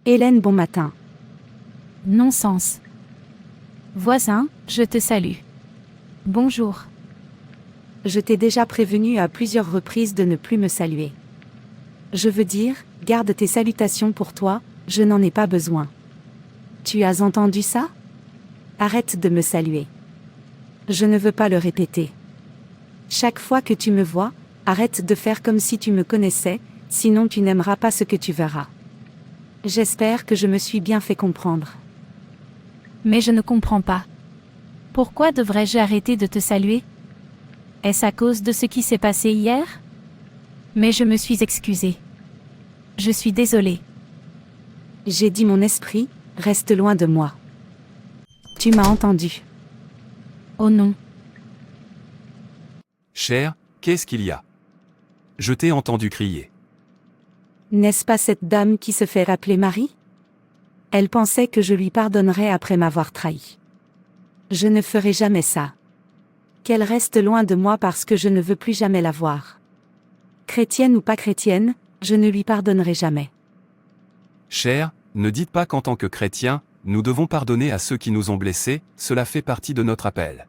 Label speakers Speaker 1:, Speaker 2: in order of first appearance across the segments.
Speaker 1: Hélène, bon matin.
Speaker 2: Non-sens. Voisin, je te salue. Bonjour.
Speaker 1: Je t'ai déjà prévenu à plusieurs reprises de ne plus me saluer. Je veux dire, garde tes salutations pour toi, je n'en ai pas besoin. Tu as entendu ça? Arrête de me saluer. Je ne veux pas le répéter. Chaque fois que tu me vois, arrête de faire comme si tu me connaissais, sinon tu n'aimeras pas ce que tu verras. J'espère que je me suis bien fait comprendre.
Speaker 2: Mais je ne comprends pas. Pourquoi devrais-je arrêter de te saluer? Est-ce à cause de ce qui s'est passé hier? Mais je me suis excusée. Je suis désolée.
Speaker 1: J'ai dit mon esprit, reste loin de moi. Tu m'as entendu.
Speaker 2: Oh non.
Speaker 3: Cher, qu'est-ce qu'il y a? Je t'ai entendu crier.
Speaker 1: N'est-ce pas cette dame qui se fait rappeler Marie? Elle pensait que je lui pardonnerais après m'avoir trahi. Je ne ferai jamais ça. Qu'elle reste loin de moi parce que je ne veux plus jamais la voir. Chrétienne ou pas chrétienne, je ne lui pardonnerai jamais.
Speaker 3: Cher, ne dites pas qu'en tant que chrétiens, nous devons pardonner à ceux qui nous ont blessés, cela fait partie de notre appel.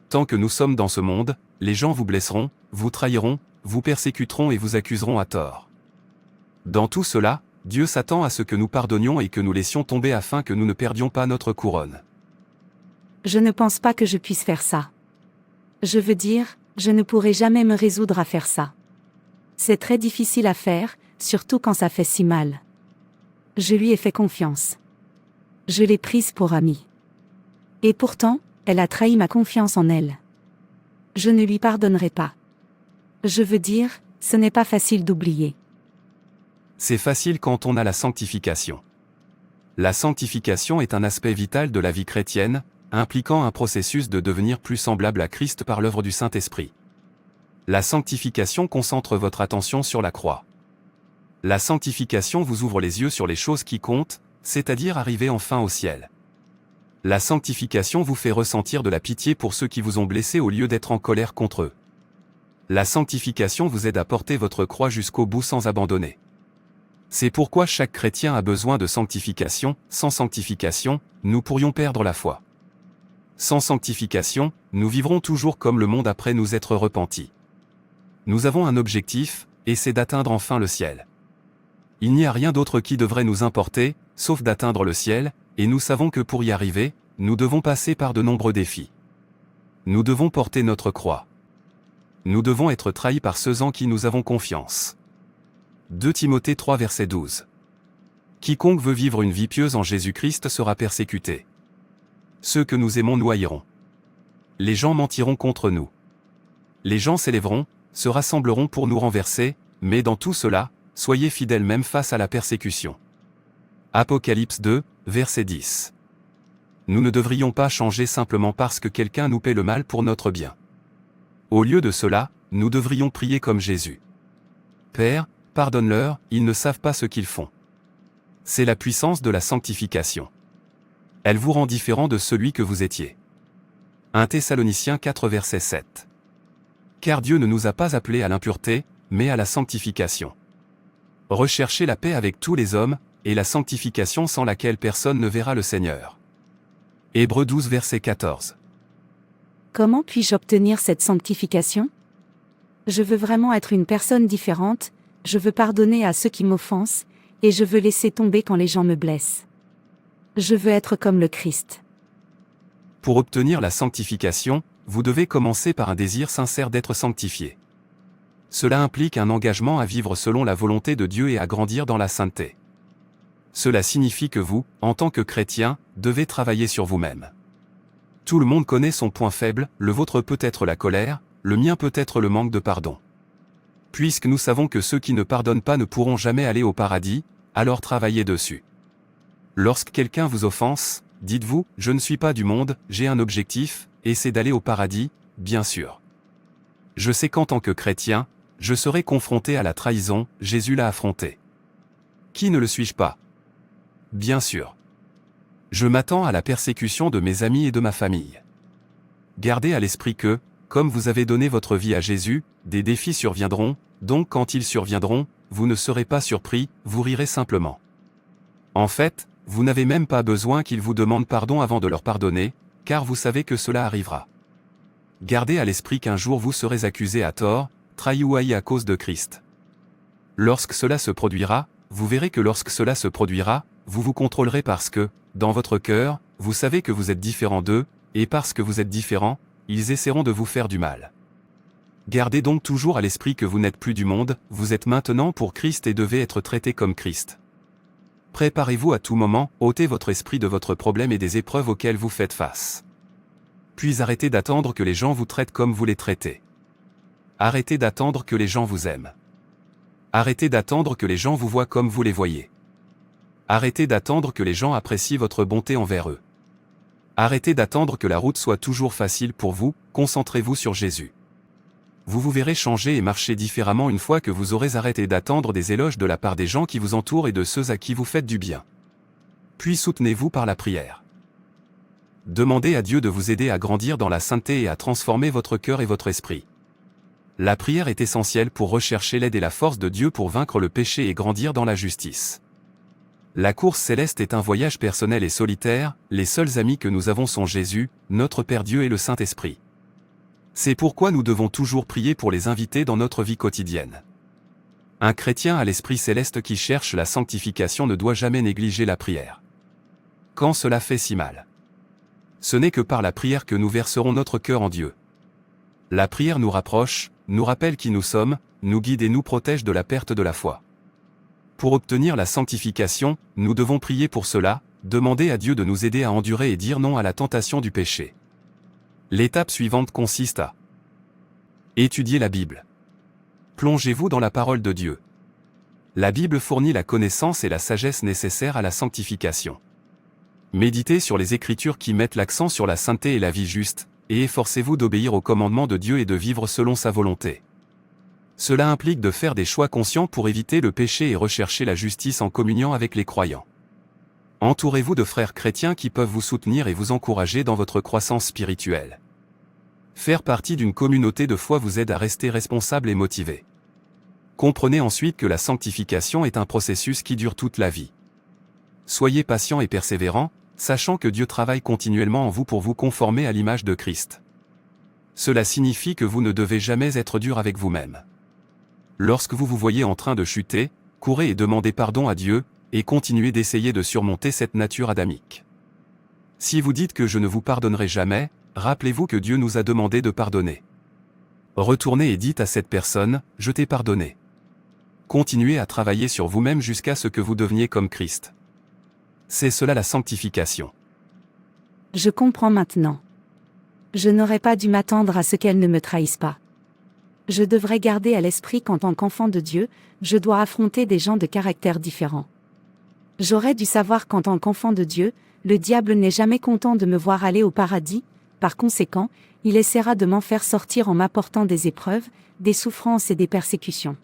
Speaker 3: Tant que nous sommes dans ce monde, les gens vous blesseront, vous trahiront, vous persécuteront et vous accuseront à tort. Dans tout cela, Dieu s'attend à ce que nous pardonnions et que nous laissions tomber afin que nous ne perdions pas notre couronne.
Speaker 1: Je ne pense pas que je puisse faire ça. Je veux dire, je ne pourrai jamais me résoudre à faire ça. C'est très difficile à faire, surtout quand ça fait si mal. Je lui ai fait confiance. Je l'ai prise pour amie. Et pourtant, elle a trahi ma confiance en elle. Je ne lui pardonnerai pas. Je veux dire, ce n'est pas facile d'oublier.
Speaker 3: C'est facile quand on a la sanctification. La sanctification est un aspect vital de la vie chrétienne, impliquant un processus de devenir plus semblable à Christ par l'œuvre du Saint-Esprit. La sanctification concentre votre attention sur la croix. La sanctification vous ouvre les yeux sur les choses qui comptent, c'est-à-dire arriver enfin au ciel. La sanctification vous fait ressentir de la pitié pour ceux qui vous ont blessé au lieu d'être en colère contre eux. La sanctification vous aide à porter votre croix jusqu'au bout sans abandonner. C'est pourquoi chaque chrétien a besoin de sanctification. Sans sanctification, nous pourrions perdre la foi. Sans sanctification, nous vivrons toujours comme le monde après nous être repentis. Nous avons un objectif, et c'est d'atteindre enfin le ciel. Il n'y a rien d'autre qui devrait nous importer, sauf d'atteindre le ciel, et nous savons que pour y arriver, nous devons passer par de nombreux défis. Nous devons porter notre croix. Nous devons être trahis par ceux en qui nous avons confiance. 2 Timothée 3 verset 12. Quiconque veut vivre une vie pieuse en Jésus-Christ sera persécuté. Ceux que nous aimons nous haïront. Les gens mentiront contre nous. Les gens s'élèveront, se rassembleront pour nous renverser, mais dans tout cela, soyez fidèles même face à la persécution. Apocalypse 2, verset 10. Nous ne devrions pas changer simplement parce que quelqu'un nous paie le mal pour notre bien. Au lieu de cela, nous devrions prier comme Jésus. Père, pardonne-leur, ils ne savent pas ce qu'ils font. C'est la puissance de la sanctification. Elle vous rend différent de celui que vous étiez. 1 Thessaloniciens 4 verset 7. Car Dieu ne nous a pas appelés à l'impureté, mais à la sanctification. Recherchez la paix avec tous les hommes, et la sanctification sans laquelle personne ne verra le Seigneur. Hébreux 12 verset 14.
Speaker 1: Comment puis-je obtenir cette sanctification? Je veux vraiment être une personne différente, je veux pardonner à ceux qui m'offensent, et je veux laisser tomber quand les gens me blessent. Je veux être comme le Christ.
Speaker 3: Pour obtenir la sanctification, vous devez commencer par un désir sincère d'être sanctifié. Cela implique un engagement à vivre selon la volonté de Dieu et à grandir dans la sainteté. Cela signifie que vous, en tant que chrétien, devez travailler sur vous-même. Tout le monde connaît son point faible, le vôtre peut être la colère, le mien peut être le manque de pardon. Puisque nous savons que ceux qui ne pardonnent pas ne pourront jamais aller au paradis, alors travaillez dessus. Lorsque quelqu'un vous offense, dites-vous, je ne suis pas du monde, j'ai un objectif, et c'est d'aller au paradis, bien sûr. Je sais qu'en tant que chrétien, je serai confronté à la trahison, Jésus l'a affronté. Qui ne le suis-je pas? Bien sûr. Je m'attends à la persécution de mes amis et de ma famille. Gardez à l'esprit que, comme vous avez donné votre vie à Jésus, des défis surviendront, donc quand ils surviendront, vous ne serez pas surpris, vous rirez simplement. En fait, vous n'avez même pas besoin qu'ils vous demandent pardon avant de leur pardonner, car vous savez que cela arrivera. Gardez à l'esprit qu'un jour vous serez accusé à tort, trahi ou haï à cause de Christ. Lorsque cela se produira, vous verrez que lorsque cela se produira, vous vous contrôlerez parce que, dans votre cœur, vous savez que vous êtes différent d'eux, et parce que vous êtes différent, ils essaieront de vous faire du mal. Gardez donc toujours à l'esprit que vous n'êtes plus du monde, vous êtes maintenant pour Christ et devez être traité comme Christ. Préparez-vous à tout moment, ôtez votre esprit de votre problème et des épreuves auxquelles vous faites face. Puis arrêtez d'attendre que les gens vous traitent comme vous les traitez. Arrêtez d'attendre que les gens vous aiment. Arrêtez d'attendre que les gens vous voient comme vous les voyez. Arrêtez d'attendre que les gens apprécient votre bonté envers eux. Arrêtez d'attendre que la route soit toujours facile pour vous, concentrez-vous sur Jésus. Vous vous verrez changer et marcher différemment une fois que vous aurez arrêté d'attendre des éloges de la part des gens qui vous entourent et de ceux à qui vous faites du bien. Puis soutenez-vous par la prière. Demandez à Dieu de vous aider à grandir dans la sainteté et à transformer votre cœur et votre esprit. La prière est essentielle pour rechercher l'aide et la force de Dieu pour vaincre le péché et grandir dans la justice. La course céleste est un voyage personnel et solitaire, les seuls amis que nous avons sont Jésus, notre Père Dieu et le Saint-Esprit. C'est pourquoi nous devons toujours prier pour les inviter dans notre vie quotidienne. Un chrétien à l'esprit céleste qui cherche la sanctification ne doit jamais négliger la prière. Quand cela fait si mal. Ce n'est que par la prière que nous verserons notre cœur en Dieu. La prière nous rapproche, nous rappelle qui nous sommes, nous guide et nous protège de la perte de la foi. Pour obtenir la sanctification, nous devons prier pour cela, demander à Dieu de nous aider à endurer et dire non à la tentation du péché. L'étape suivante consiste à étudier la Bible. Plongez-vous dans la parole de Dieu. La Bible fournit la connaissance et la sagesse nécessaires à la sanctification. Méditez sur les Écritures qui mettent l'accent sur la sainteté et la vie juste, et efforcez-vous d'obéir aux commandements de Dieu et de vivre selon sa volonté. Cela implique de faire des choix conscients pour éviter le péché et rechercher la justice en communion avec les croyants. Entourez-vous de frères chrétiens qui peuvent vous soutenir et vous encourager dans votre croissance spirituelle. Faire partie d'une communauté de foi vous aide à rester responsable et motivé. Comprenez ensuite que la sanctification est un processus qui dure toute la vie. Soyez patient et persévérant, sachant que Dieu travaille continuellement en vous pour vous conformer à l'image de Christ. Cela signifie que vous ne devez jamais être dur avec vous-même. Lorsque vous vous voyez en train de chuter, courez et demandez pardon à Dieu, et continuez d'essayer de surmonter cette nature adamique. Si vous dites que je ne vous pardonnerai jamais, rappelez-vous que Dieu nous a demandé de pardonner. Retournez et dites à cette personne, je t'ai pardonné. Continuez à travailler sur vous-même jusqu'à ce que vous deveniez comme Christ. C'est cela la sanctification.
Speaker 1: Je comprends maintenant. Je n'aurais pas dû m'attendre à ce qu'elle ne me trahisse pas. Je devrais garder à l'esprit qu'en tant qu'enfant de Dieu, je dois affronter des gens de caractères différents. J'aurais dû savoir qu'en tant qu'enfant de Dieu, le diable n'est jamais content de me voir aller au paradis, par conséquent, il essaiera de m'en faire sortir en m'apportant des épreuves, des souffrances et des persécutions.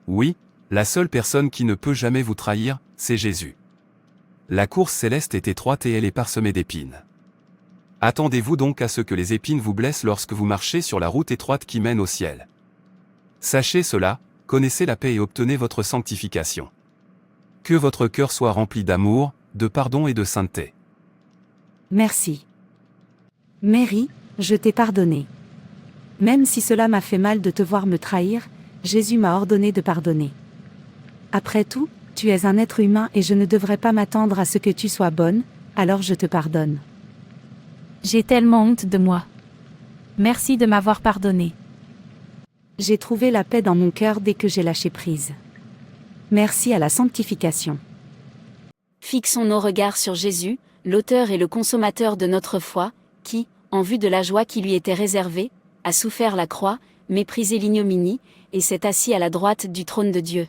Speaker 3: Oui, la seule personne qui ne peut jamais vous trahir, c'est Jésus. La course céleste est étroite et elle est parsemée d'épines. Attendez-vous donc à ce que les épines vous blessent lorsque vous marchez sur la route étroite qui mène au ciel. Sachez cela, connaissez la paix et obtenez votre sanctification. Que votre cœur soit rempli d'amour, de pardon et de sainteté.
Speaker 1: Merci. Mary, je t'ai pardonné. Même si cela m'a fait mal de te voir me trahir, Jésus m'a ordonné de pardonner. Après tout, tu es un être humain et je ne devrais pas m'attendre à ce que tu sois bonne, alors je te pardonne.
Speaker 2: J'ai tellement honte de moi. Merci de m'avoir pardonné.
Speaker 1: J'ai trouvé la paix dans mon cœur dès que j'ai lâché prise. Merci à la sanctification.
Speaker 4: Fixons nos regards sur Jésus, l'auteur et le consommateur de notre foi, qui, en vue de la joie qui lui était réservée, a souffert la croix, méprisé l'ignominie, et s'est assis à la droite du trône de Dieu.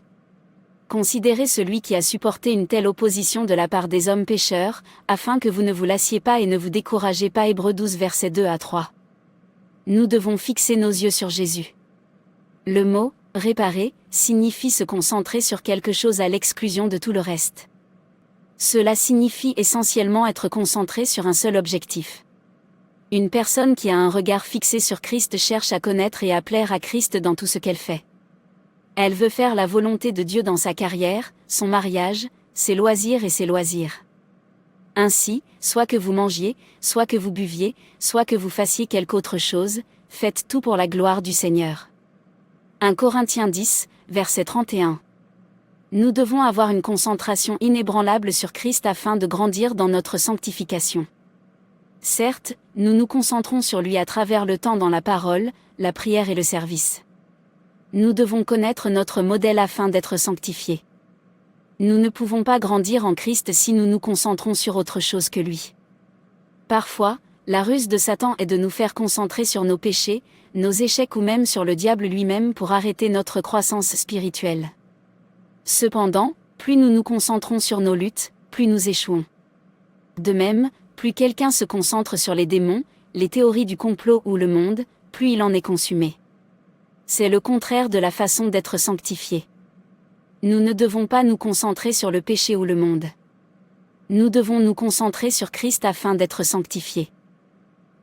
Speaker 4: Considérez celui qui a supporté une telle opposition de la part des hommes pécheurs, afin que vous ne vous lassiez pas et ne vous découragez pas. Hébreux 12 versets 2 à 3. Nous devons fixer nos yeux sur Jésus. Le mot « réparer » signifie se concentrer sur quelque chose à l'exclusion de tout le reste. Cela signifie essentiellement être concentré sur un seul objectif. Une personne qui a un regard fixé sur Christ cherche à connaître et à plaire à Christ dans tout ce qu'elle fait. Elle veut faire la volonté de Dieu dans sa carrière, son mariage, ses loisirs et ses loisirs. Ainsi, soit que vous mangiez, soit que vous buviez, soit que vous fassiez quelque autre chose, faites tout pour la gloire du Seigneur. 1 Corinthiens 10, verset 31. Nous devons avoir une concentration inébranlable sur Christ afin de grandir dans notre sanctification. Certes, nous nous concentrons sur lui à travers le temps dans la parole, la prière et le service. Nous devons connaître notre modèle afin d'être sanctifiés. Nous ne pouvons pas grandir en Christ si nous nous concentrons sur autre chose que lui. Parfois, la ruse de Satan est de nous faire concentrer sur nos péchés, nos échecs ou même sur le diable lui-même pour arrêter notre croissance spirituelle. Cependant, plus nous nous concentrons sur nos luttes, plus nous échouons. De même, plus quelqu'un se concentre sur les démons, les théories du complot ou le monde, plus il en est consumé. C'est le contraire de la façon d'être sanctifié. Nous ne devons pas nous concentrer sur le péché ou le monde. Nous devons nous concentrer sur Christ afin d'être sanctifiés.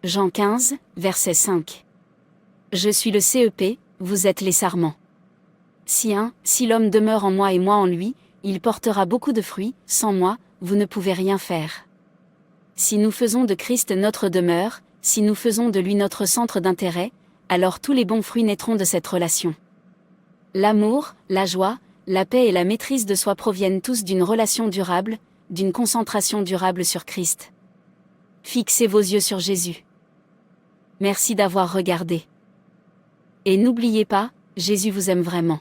Speaker 4: Jean 15, verset 5. Je suis le CEP, vous êtes les sarments. Si l'homme demeure en moi et moi en lui, il portera beaucoup de fruits, sans moi, vous ne pouvez rien faire. Si nous faisons de Christ notre demeure, si nous faisons de lui notre centre d'intérêt, alors tous les bons fruits naîtront de cette relation. L'amour, la joie, la paix et la maîtrise de soi proviennent tous d'une relation durable, d'une concentration durable sur Christ. Fixez vos yeux sur Jésus. Merci d'avoir regardé. Et n'oubliez pas, Jésus vous aime vraiment.